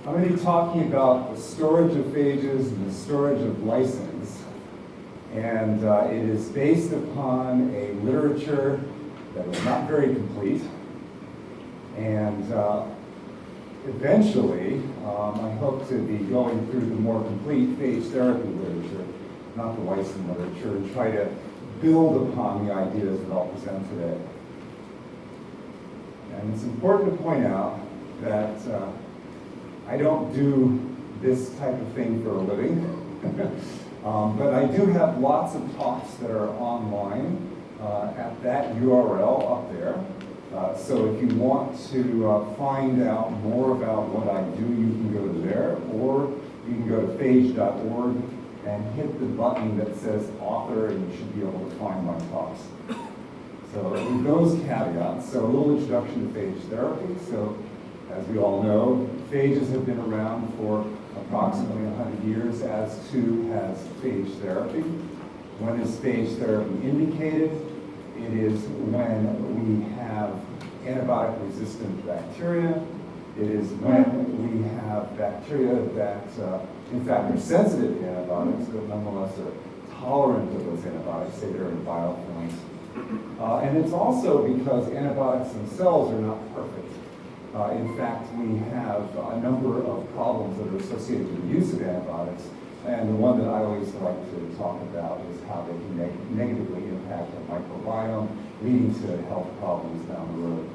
I'm going to be talking about the storage of phages and the storage of lysins. And it is based upon a literature that is not very complete. And eventually, I hope to be going through the more complete phage therapy literature, not the lysin literature, and try to build upon the ideas that I'll present today. And it's important to point out that I don't do this type of thing for a living, but I do have lots of talks that are online at that URL up there. So if you want to find out more about what I do, you can go to there, or you can go to phage.org and hit the button that says author, and you should be able to find my talks. So with those caveats, so a little introduction to phage therapy. So as we all know, phages have been around for approximately 100 years, as too has phage therapy. When is phage therapy indicated? It is when we have antibiotic-resistant bacteria. It is when we have bacteria that, in fact, are sensitive to antibiotics, but nonetheless are tolerant of those antibiotics, say they're in biofilms. And it's also because antibiotics themselves are not perfect. In fact, we have a number of problems that are associated with the use of antibiotics, and the one that I always like to talk about is how they can negatively impact the microbiome, leading to health problems down the road,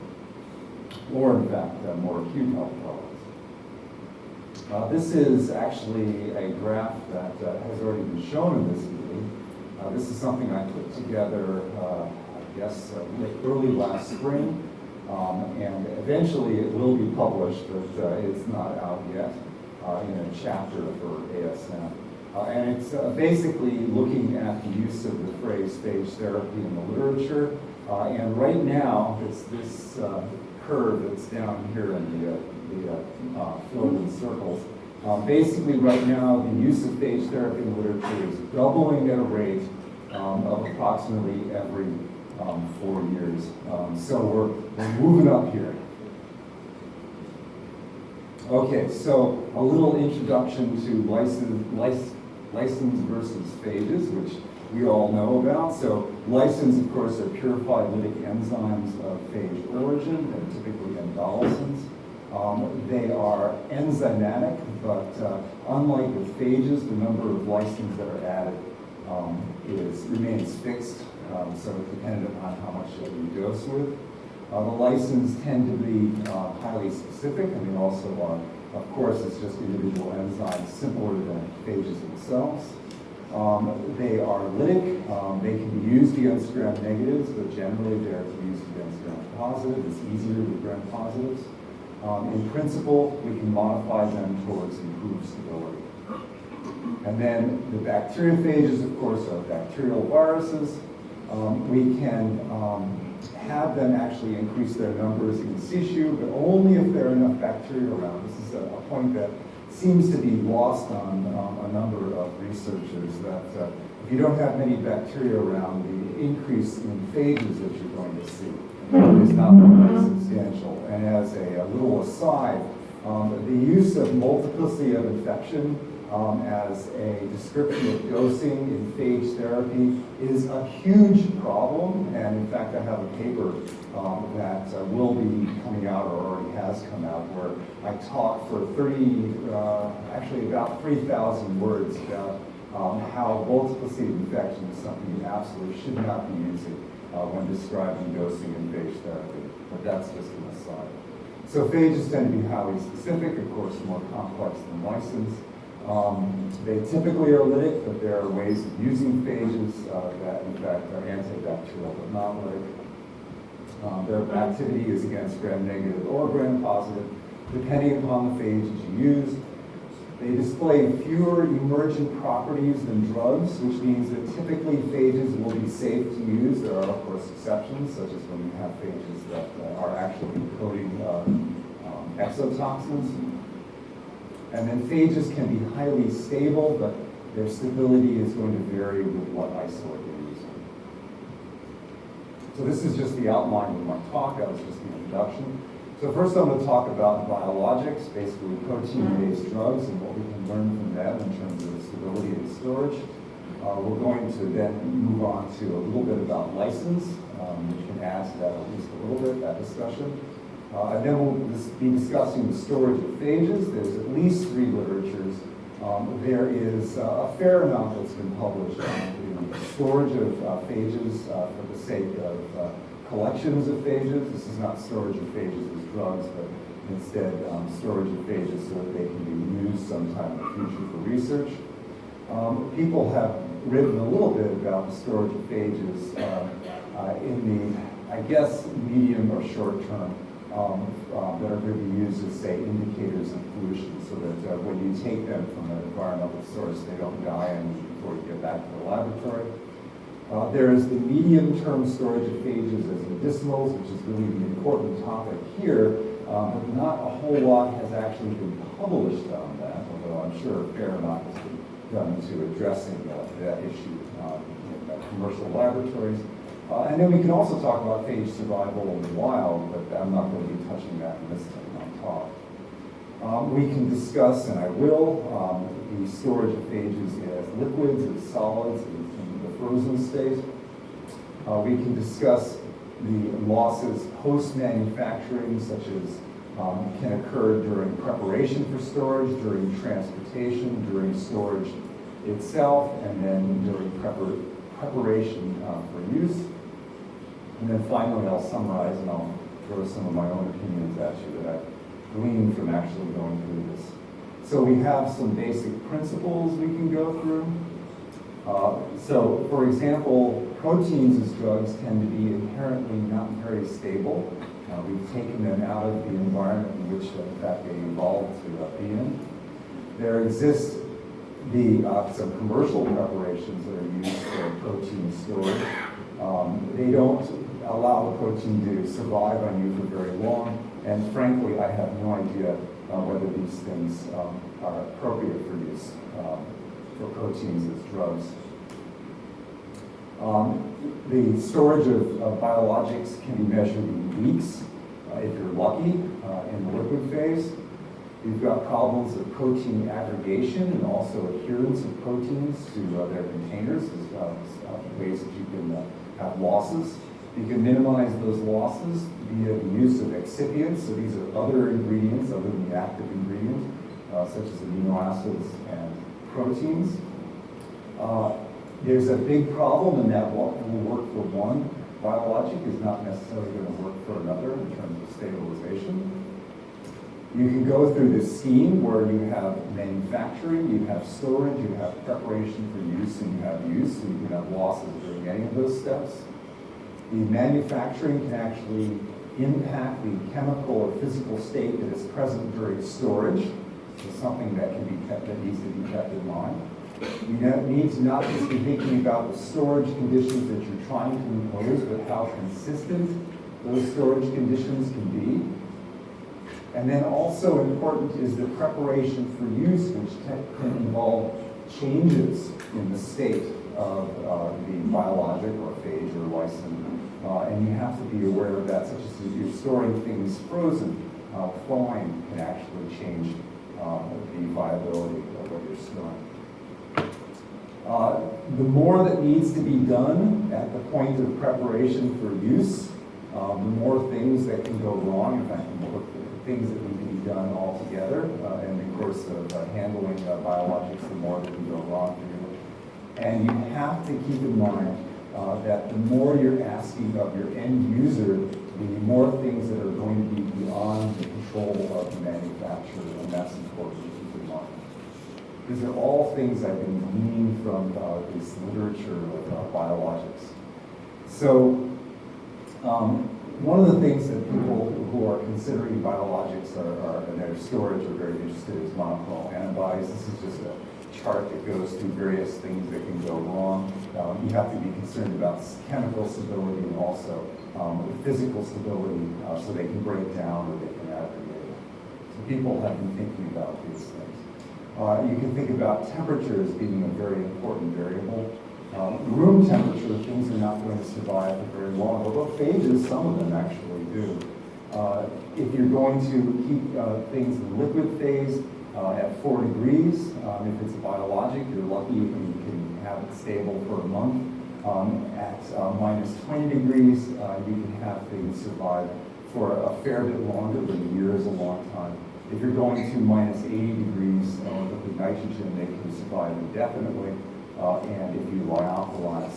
or in fact, more acute health problems. This is actually a graph that has already been shown in this meeting. This is something I put together, I guess, early last spring. And eventually it will be published, but it's not out yet in a chapter for ASM. And it's basically looking at the use of the phrase phage therapy in the literature. And right now, it's this curve that's down here in the filled in circles. Basically, right now, the use of phage therapy in the literature is doubling at a rate of approximately every 4 years. So we're moving up here. Okay, so a little introduction to lysins versus phages, which we all know about. So lysins, of course, are purified lytic enzymes of phage origin. They're typically endolysins. They are enzymatic, but unlike with phages, the number of lysins that are added remains fixed. So it's dependent upon how much you dose with. The lysins tend to be highly specific, and they also are, of course, it's just individual enzymes similar than phages themselves. They are lytic. They can be used against gram-negatives, but generally they're used against gram-positive. It's easier with gram-positives. In principle, we can modify them towards improved stability. And then the bacteriophages, of course, are bacterial viruses. We can have them actually increase their numbers in situ, but only if there are enough bacteria around. This is a point that seems to be lost on a number of researchers, that if you don't have many bacteria around, the increase in phages that you're going to see is not very substantial. And as a little aside, the use of multiplicity of infection as a description of dosing in phage therapy is a huge problem. And in fact, I have a paper that will be coming out, or already has come out, where I talk for actually about 3,000 words about how multiplicity of infection is something you absolutely should not be using when describing dosing in phage therapy. But that's just an aside. So phages tend to be highly specific, of course, more complex than lysins. They typically are lytic, but there are ways of using phages that, in fact, are antibacterial but not lytic. Their activity is against gram-negative or gram-positive, depending upon the phages you use. They display fewer emergent properties than drugs, which means that typically phages will be safe to use. There are, of course, exceptions, such as when you have phages that are actually encoding exotoxins. And then phages can be highly stable, but their stability is going to vary with what isolate you're using. So this is just the outline of my talk. That was just the introduction. So first I'm going to talk about biologics, basically protein-based drugs, and what we can learn from them in terms of stability and storage. We're going to then move on to a little bit about license, which can add to that at least a little bit, that discussion. And then we'll be discussing the storage of phages. There's at least 3 literatures. There is a fair amount that's been published on the storage of phages for the sake of collections of phages. This is not storage of phages as drugs, but instead storage of phages so that they can be used sometime in the future for research. People have written a little bit about the storage of phages in the, I guess, medium or short term that are going to be used as, say, indicators of pollution, so that when you take them from an environmental source, they don't die before you get back to the laboratory. There is the medium-term storage of phages as medicinals, which is really the important topic here, but not a whole lot has actually been published on that, although I'm sure a fair amount has been done to addressing that issue in commercial laboratories. And then we can also talk about phage survival in the wild, but I'm not going to be touching that in this talk. We can discuss, and I will, the storage of phages as liquids, as solids, in the frozen state. We can discuss the losses post-manufacturing, such as can occur during preparation for storage, during transportation, during storage itself, and then during preparation for use. And then finally, I'll summarize and I'll throw some of my own opinions at you that I've gleaned from actually going through this. So we have some basic principles we can go through. So, for example, proteins as drugs tend to be inherently not very stable. We've taken them out of the environment in which, in fact, they evolved to be in. There exist some commercial preparations that are used for protein storage. They don't allow the protein to survive on you for very long, and frankly, I have no idea whether these things are appropriate for use for proteins as drugs. The storage of biologics can be measured in weeks if you're lucky in the liquid phase. You've got problems of protein aggregation and also adherence of proteins to their containers as ways that you can have losses. You can minimize those losses via the use of excipients. So these are other ingredients other than the active ingredient, such as amino acids and proteins. There's a big problem in that what will work for one biologic is not necessarily going to work for another in terms of stabilization. You can go through this scheme where you have manufacturing, you have storage, you have preparation for use, and you have use, and you can have losses during any of those steps. The manufacturing can actually impact the chemical or physical state that is present during storage. So something that can be kept, that needs to be kept in mind. You need to not just be thinking about the storage conditions that you're trying to impose, but how consistent those storage conditions can be. And then also important is the preparation for use, which can involve changes in the state of the biologic or phage or lysine. And you have to be aware of that, such as if you're storing things frozen, thawing can actually change the viability of what you're storing. The more that needs to be done at the point of preparation for use, the more things that can go wrong, in fact, the more things that need to be done altogether in the course of handling biologics, the more that can go wrong for you. And you have to keep in mind that the more you're asking of your end user, the more things that are going to be beyond the control of the manufacturer, and that's important to keep in mind. These are all things I've been gleaning from this literature of biologics. So, one of the things that people who are considering biologics and their storage are very interested in is monoclonal antibodies. This is just a chart that goes through various things that can go wrong. You have to be concerned about chemical stability and also physical stability so they can break down or they can aggregate. So people have been thinking about these things. You can think about temperature as being a very important variable. Room temperature, things are not going to survive for very long, although phages, some of them actually do. If you're going to keep things in liquid phase at 4 degrees, if it's a biologic, you're lucky if you can have it stable for a month. At minus 20 degrees, you can have things survive for a fair bit longer, but a year is a long time. If you're going to minus 80 degrees with nitrogen, they can survive indefinitely. And if you lyophilize,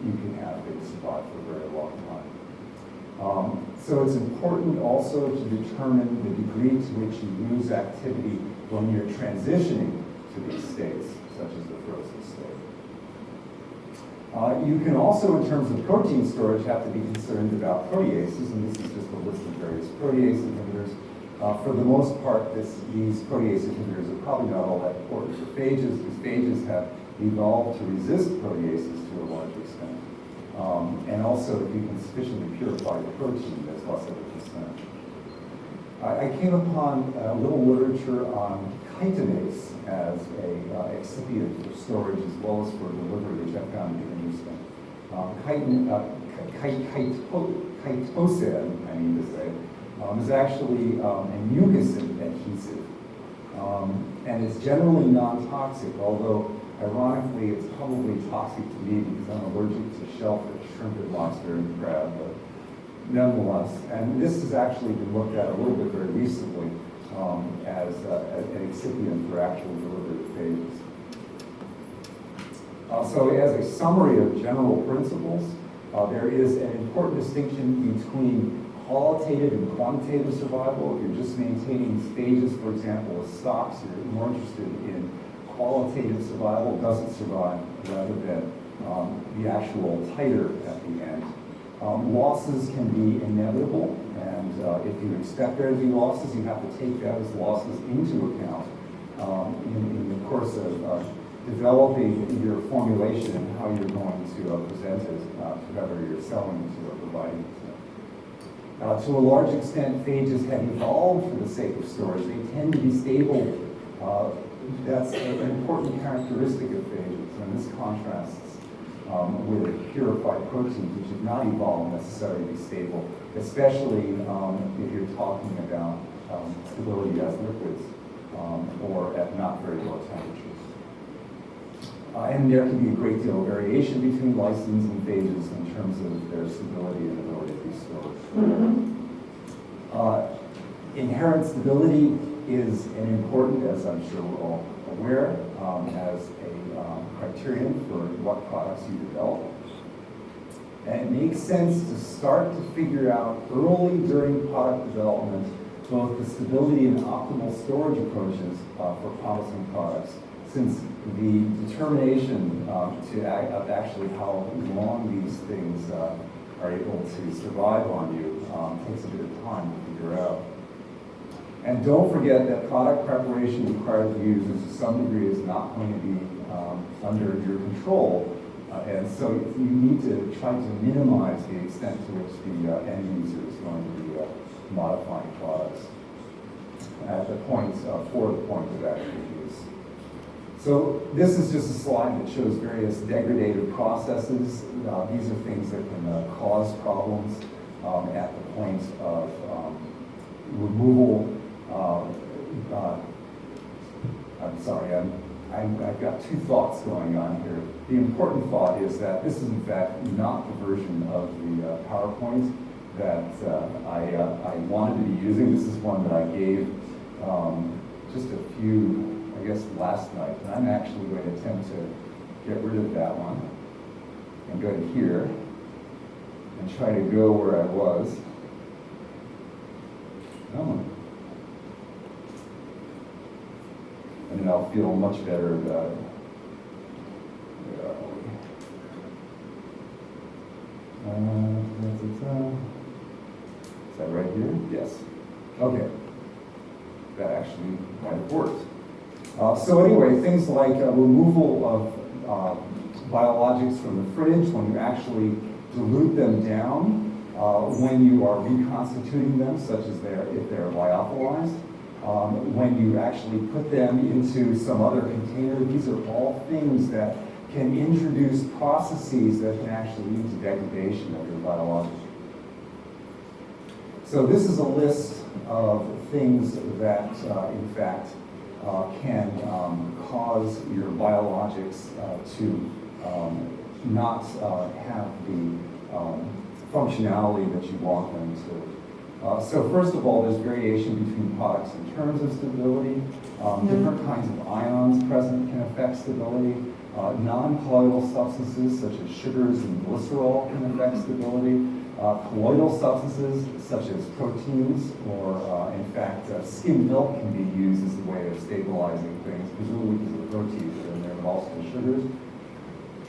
you can have things survive for a very long time. So it's important also to determine the degree to which you lose activity when you're transitioning to these states, such as the frozen state. You can also, in terms of protein storage, have to be concerned about proteases, and this is just a list of various protease inhibitors. For the most part, these protease inhibitors are probably not all that important for phages, because phages have evolved to resist proteases to a large extent. And also, if you can sufficiently purify the protein, there's less of a concern. I came upon a little literature on chitinase as a excipient for storage as well as for delivery, which I found interesting. Chitosan, I mean to say, is actually a mucus adhesive. And it's generally non-toxic, although ironically it's probably toxic to me because I'm allergic to shellfish, shrimp, and lobster, and crab, but nonetheless. And this has actually been looked at a little bit very recently as an excipient for actual delivery of phages. So as a summary of general principles, there is an important distinction between qualitative and quantitative survival. If you're just maintaining phages, for example, as stocks, you're more interested in qualitative survival, doesn't survive, rather than the actual titer at the end. Losses can be inevitable, and if you expect there to be losses, you have to take that as losses into account in the course of developing your formulation and how you're going to present it to whoever you're selling to or providing it to. To a large extent, phages have evolved for the sake of storage. They tend to be stable. That's an important characteristic of phages, and this contrasts with purified proteins, which have not evolved necessarily to be stable, especially if you're talking about stability as liquids or at not very low temperatures. And there can be a great deal of variation between lysins and phages in terms of their stability and ability to be stored. Inherent stability is an important, as I'm sure we're all aware, as a criterion for what products you develop. And it makes sense to start to figure out early during product development both the stability and optimal storage approaches for promising products, since the determination of actually how long these things are able to survive on you takes a bit of time to figure out. And don't forget that product preparation required to users to some degree is not going to be under your control. And so you need to try to minimize the extent to which the end user is going to be modifying products at the point, for the point of actual use. So this is just a slide that shows various degradative processes. These are things that can cause problems at the point of removal. I'm sorry, I've got two thoughts going on here. The important thought is that this is in fact not the version of the PowerPoint that I wanted to be using. This is one that I gave just a few, I guess, last night. And I'm actually going to attempt to get rid of that one and go to here and try to go where I was. And then I'll feel much better about it. Where are we? Is that right here? Yes. Okay. That actually might have worked. So anyway, things like removal of biologics from the fridge, when you actually dilute them down, when you are reconstituting them, such as if they're lyophilized, when you actually put them into some other container. These are all things that can introduce processes that can actually lead to degradation of your biologics. So this is a list of things that, in fact, can cause your biologics to not have the functionality that you want them to. So first of all, there's variation between products in terms of stability. Different kinds of ions present can affect stability. Non-colloidal substances such as sugars and glycerol can affect stability. Colloidal substances such as proteins or, in fact, skim milk can be used as a way of stabilizing things, presumably because of the proteins that are in there, but also the sugars.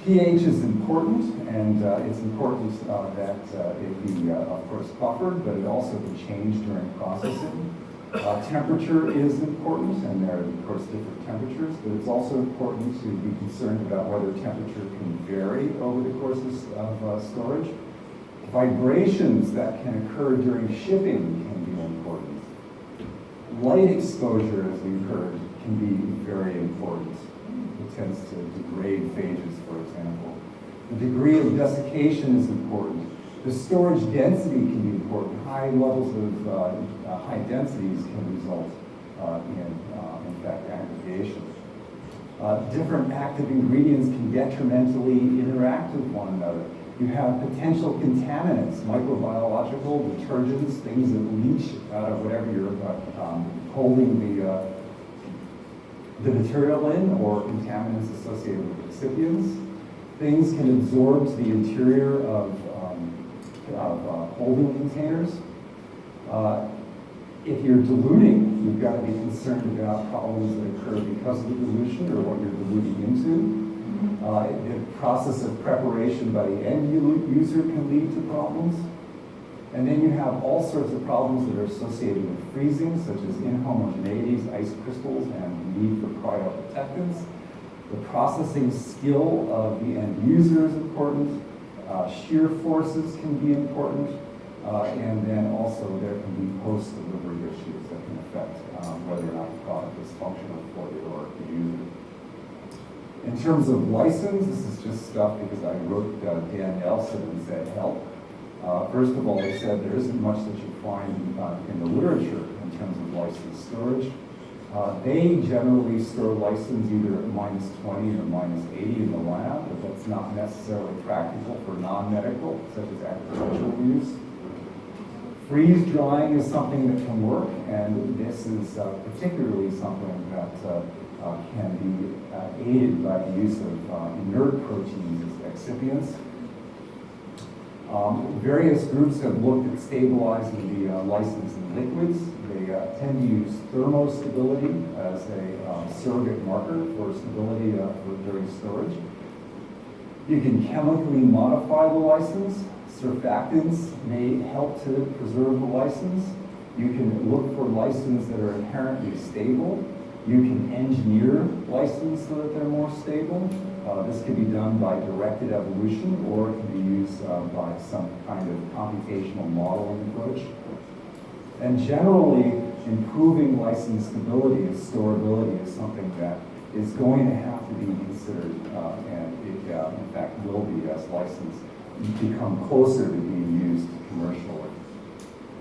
pH is important, and it's important that it be, of course, buffered, but it also can change during processing. Temperature is important, and there are, of course, different temperatures, but it's also important to be concerned about whether temperature can vary over the course of storage. Vibrations that can occur during shipping can be important. Light exposure, as we've heard, can be very important. It tends to degrade phages, for example. The degree of desiccation is important. The storage density can be important. High levels of high densities can result in fact, aggregation. Different active ingredients can detrimentally interact with one another. You have potential contaminants, microbiological detergents, things that leach out of whatever you're holding the material in, or contaminants associated with excipients. Things can absorb to the interior of holding containers. If you're diluting, you've got to be concerned about problems that occur because of the dilution or what you're diluting into. The process of preparation by the end user can lead to problems. And then you have all sorts of problems that are associated with freezing, such as inhomogeneities, ice crystals, and the need for cryoprotectants. The processing skill of the end user is important. Shear forces can be important. And then also there can be post-delivery issues that can affect whether or not the product is functional for the user. In terms of license, this is just stuff because I wrote Dan Nelson and said help. First of all, they said there isn't much that you find in the literature in terms of license storage. They generally store license either at -20 or -80 in the lab, but that's not necessarily practical for non-medical, such as agricultural use. Freeze drying is something that can work, and this is particularly something that can be aided by the use of inert proteins as excipients. Various groups have looked at stabilizing the license in liquids. They tend to use thermostability as a surrogate marker for stability during storage. You can chemically modify the license. Surfactants may help to preserve the license. You can look for licenses that are inherently stable. You can engineer licenses so that they're more stable. This can be done by directed evolution, or it can be used by some kind of computational modeling approach. And generally, improving license stability and storability is something that is going to have to be considered, and it, in fact, will be as license become closer to being used commercially.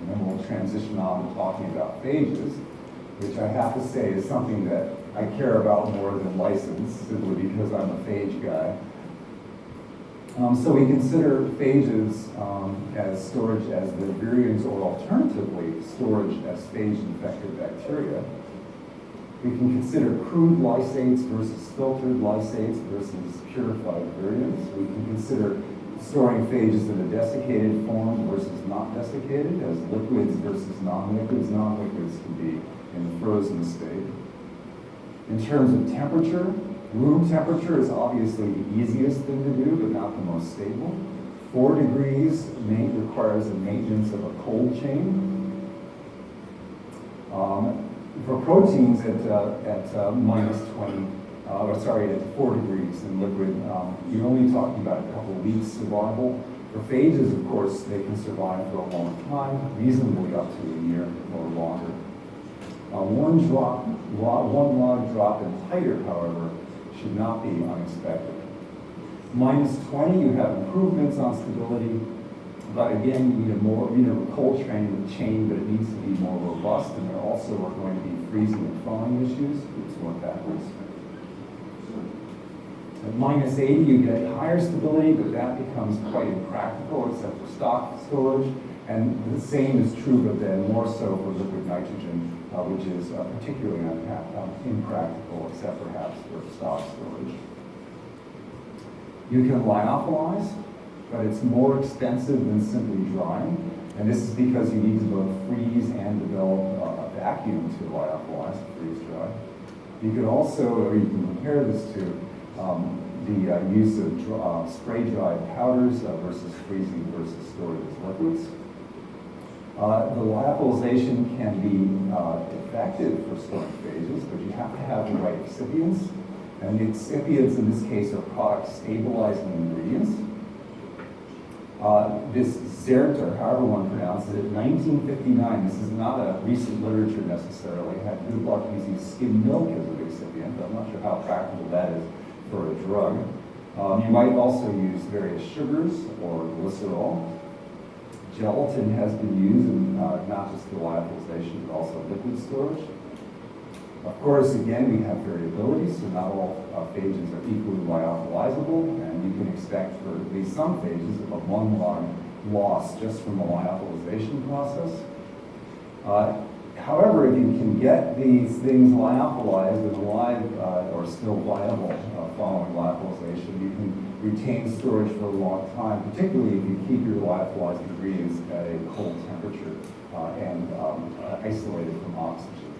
And then we'll transition on to talking about phages, which I have to say is something that I care about more than license, simply because I'm a phage guy. So we consider phages as storage as the virions, or alternatively storage as phage-infected bacteria. We can consider crude lysates versus filtered lysates versus purified virions. We can consider storing phages in a desiccated form versus not desiccated, as liquids versus non-liquids. Non-liquids can be in the frozen state. In terms of temperature, room temperature is obviously the easiest thing to do, but not the most stable. 4 degrees requires the maintenance of a cold chain. For proteins at -20, at 4 degrees in liquid, you're only talking about a couple of weeks survival. For phages, of course, they can survive for a long time, reasonably up to a year or longer. One log drop in titer, however, should not be unexpected. -20, you have improvements on stability. but again, you need a cold chain, but it needs to be more robust, and there also are going to be freezing and thawing issues. Let's work backwards. At -80, you get higher stability, but that becomes quite impractical, except for stock storage. And the same is true, but then more so for liquid nitrogen, which is particularly impractical, except perhaps for stock storage. You can lyophilize, but it's more expensive than simply drying. And this is because you need to both freeze and develop a vacuum to lyophilize, freeze dry. You can also, or you can compare this to the use of spray dried powders versus freezing versus stored as liquids. The lyophilization can be effective for storing phages, but you have to have the right excipients. And the excipients in this case are product stabilizing ingredients. This Zert, or however one pronounces it, 1959, this is not a recent literature necessarily, had good luck using skim milk as an excipient. I'm not sure how practical that is for a drug. You might also use various sugars or glycerol. Gelatin has been used in not just for lyophilization, but also liquid storage. Of course, again, we have variability, so not all phages are equally lyophilizable, and you can expect for at least some phages a 1 log loss just from the lyophilization process. However, if you can get these things lyophilized and alive or still viable following lyophilization, you can retain storage for a long time, particularly if you keep your lyophilized ingredients at a cold temperature and isolated from oxygen.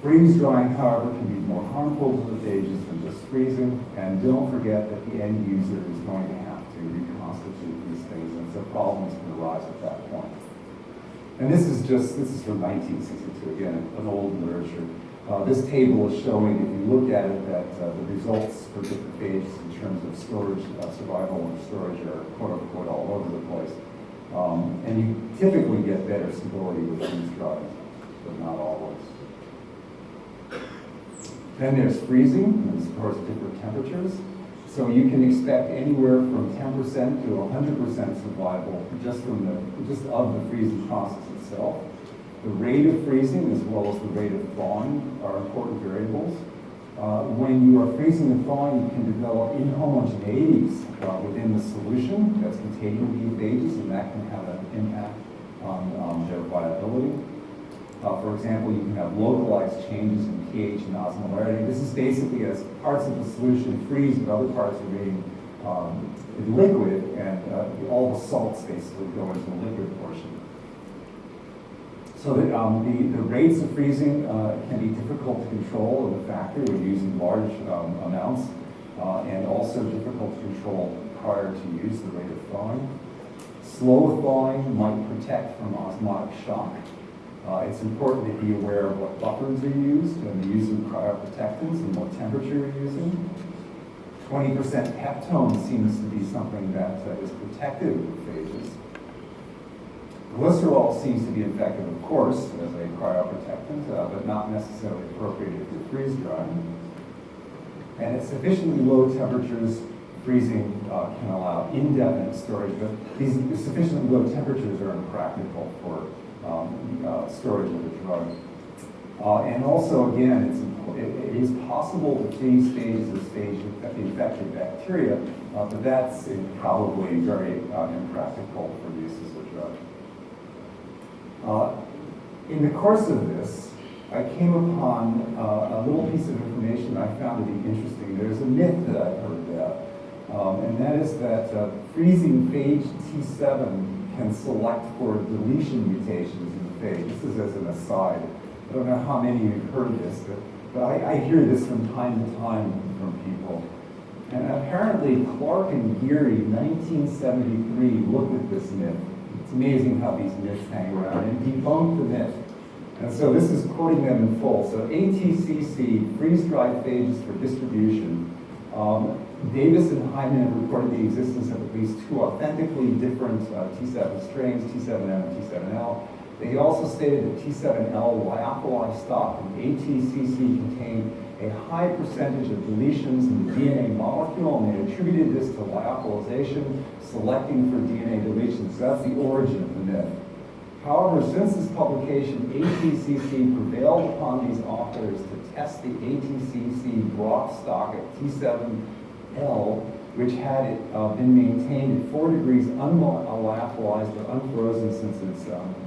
Freeze drying, however, can be more harmful to the phages than just freezing, and don't forget that the end user is going to have to reconstitute these things, and so problems can arise at that point. And this is from 1962, again, an old literature. This table is showing, if you look at it, that the results for different phages in terms of storage, survival and storage are quote-unquote all over the place. And you typically get better stability with freeze drying, but not always. Then there's freezing, and of course different temperatures. So you can expect anywhere from 10% to 100% survival just of the freezing process itself. The rate of freezing as well as the rate of thawing are important variables. When you are freezing and thawing, you can develop inhomogeneities within the solution that's containing the phages, and that can have an impact on their viability. For example, you can have localized changes in pH and osmolarity. This is basically as parts of the solution freeze and other parts remain in liquid, and all the salts basically go into the liquid portion. So the rates of freezing can be difficult to control in the factory when using large amounts, and also difficult to control prior to use, the rate of thawing. Slow thawing might protect from osmotic shock. It's important to be aware of what buffers are used and the use of cryoprotectants and what temperature you're using. 20% peptone seems to be something that is protective of phages. Glycerol seems to be effective, of course, as a cryoprotectant, but not necessarily appropriate if you're freeze drying. And at sufficiently low temperatures, freezing can allow indefinite storage, but these sufficiently low temperatures are impractical for storage of the drug. And also, again, it is possible to freeze phages of infected bacteria, but that's probably very impractical for the use as a drug. In the course of this, I came upon a little piece of information I found to be interesting. There's a myth that I've heard about, and that is that freezing phage T7 can select for deletion mutations in the phage. This is as an aside. I don't know how many of you have heard this, but I hear this from time to time from people. And apparently Clark and Geary, 1973, looked at this myth. It's amazing how these myths hang around, and debunked the myth. And so this is quoting them in full. So ATCC, freeze-dried phages for distribution. Davis and Hyman have reported the existence of at least 2 authentically different T7 strains, T7M and T7L. They also stated that T7L lyophilized stock and ATCC contained a high percentage of deletions in the DNA molecule, and they attributed this to lyophilization, selecting for DNA deletions. So that's the origin of the myth. However, since this publication, ATCC prevailed upon these authors to test the ATCC broth stock at T7L, which had been maintained at 4 degrees unlyophilized or unfrozen since its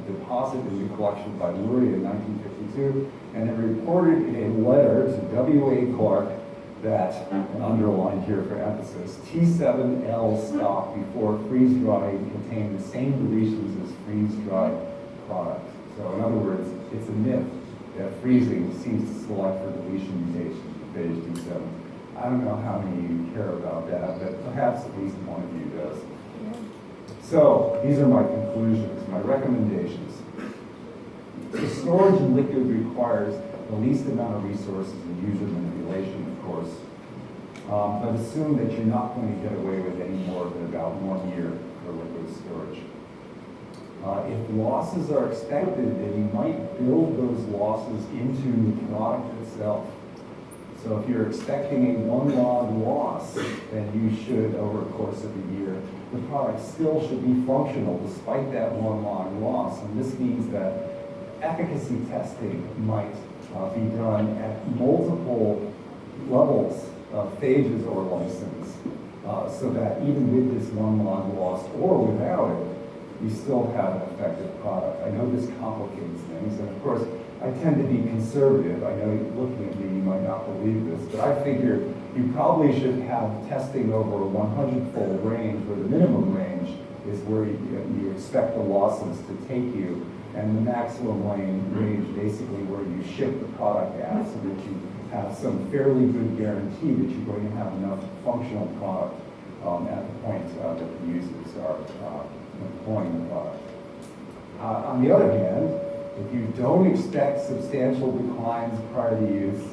deposit in the collection by Lurie in 1952, and it reported in a letter to W.A. Clark that, and underlined here for emphasis, T7L stock before freeze-drying contained the same deletions as freeze-dried products. So in other words, it's a myth that freezing seems to select for deletion mutations in phage T7. I don't know how many of you care about that, but perhaps at least one of you does. Yeah. So these are my conclusions, my recommendations. So storage in liquid requires the least amount of resources and user manipulation, of course. But assume that you're not going to get away with any more than about 1 year for liquid storage. If losses are expected, then you might build those losses into the product itself. So if you're expecting a 1 log loss, then you should, over the course of a year, the product still should be functional despite that 1 log loss. And this means that efficacy testing might be done at multiple levels of phages or license, so that even with this 1 log loss or without it, you still have an effective product. I know this complicates things, and of course, I tend to be conservative. I know looking at me, you might not believe this, but I figure you probably should have testing over a 100-fold range, where the minimum range is where you expect the losses to take you, and the maximum range basically where you ship the product at, so that you have some fairly good guarantee that you're going to have enough functional product at the point that the users are employing the product. On the other hand, if you don't expect substantial declines prior to use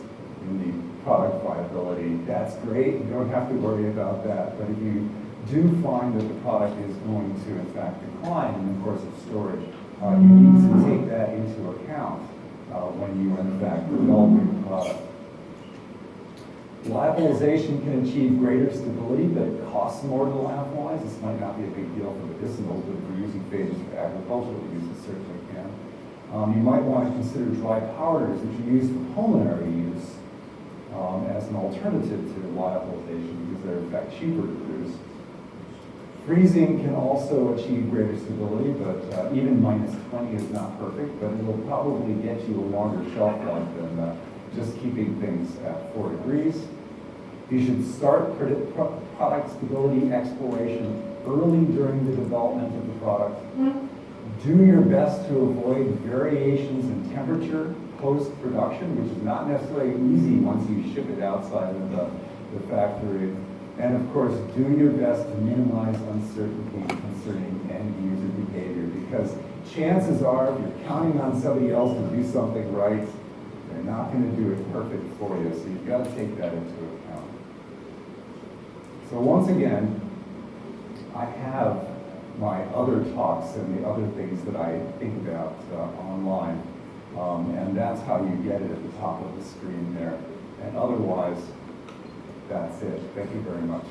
in the product viability, that's great. You don't have to worry about that. But if you do find that the product is going to, in fact, decline in the course of storage, you need to take that into account when you are, in fact, developing the product. Lyophilization can achieve greater stability, but it costs more to lyophilize. This might not be a big deal for medicinals, but if we're using phages for agricultural use, it certainly can. You might want to consider dry powders, which are used for pulmonary use, as an alternative to lyophilization, because they're in fact cheaper to produce. Freezing can also achieve greater stability, but even -20 is not perfect, but it will probably get you a longer shelf life than just keeping things at 4 degrees. You should start product stability exploration early during the development of the product. Do your best to avoid variations in temperature post-production, which is not necessarily easy once you ship it outside of the factory. And of course, do your best to minimize uncertainty concerning end user behavior, because chances are, if you're counting on somebody else to do something right, they're not going to do it perfect for you. So you've got to take that into account. So once again, I have my other talks and the other things that I think about online. And that's how you get it at the top of the screen there. And otherwise, that's it. Thank you very much.